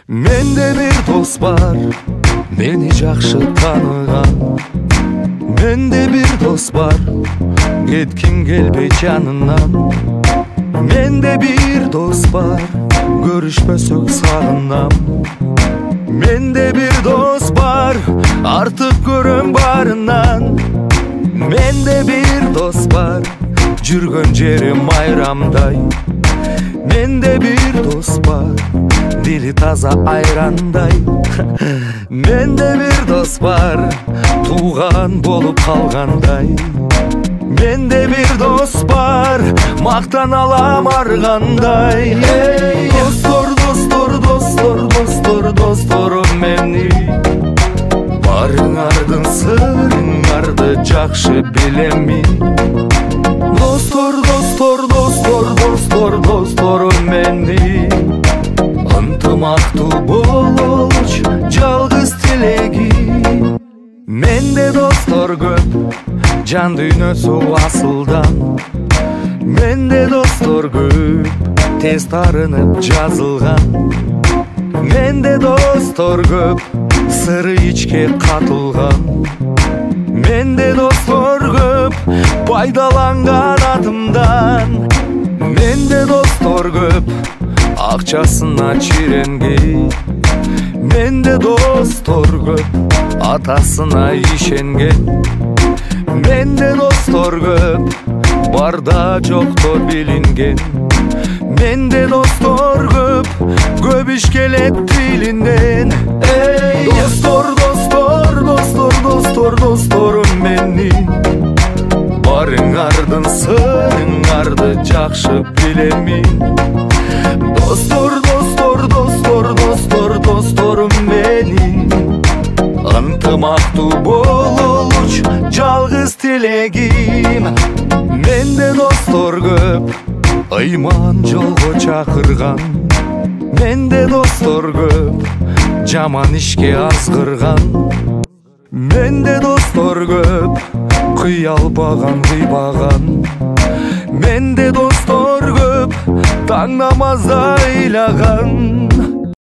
Mende bir dost var, beni жақшы таныған. Mende bir dost var, кеткім келбей жанынан. Mende bir dost var, görüşpөсөк сағынам. Mende bir dost var, artık көрөм барынан. Mende bir dost var, жүргөн жерим айрамдай. Mende bir dost var, dili taza ayrандай. Mende bir dost var, tuğan bolup kalgандай. Mende bir dost var, maktan alam arganday. Dostor, dostor, dostor, dostor, dostorum meni. Barыңардын сырыңарды жақшы билемин. Dostor, dostor, dostor, dostor, dostorум meni. Ынтымактуу болчу жалгыз тилегим. Менде достор көп, жан дүйнөсү асылдан. Менде достор көп, тез тарынып жазылган. Менде достор көп, сыры ичке катылган. Менде достор көп, пайдаланган атымдан. Менде достор көп, акчасына чиренген. Менде достор көп, атасына ишенген. Менде достор көп, барда жокто билинген. Менде достор көп ишкелет тилинден. Достор, достор, достор, достор, досторум менин. Барыңардын сырыңарды жақшы билемин. Достор, достор, достор, достор, досторум менин. Ынтымактуу болчу жалгыз тилегим. Менде достор көп, ыйман жолго чакырган. Менде достор көп, жаман ишке азгырган. Менде достор көп, кыялбаган кыйбаган. Менде достор көп, таң намазда ыйлаган.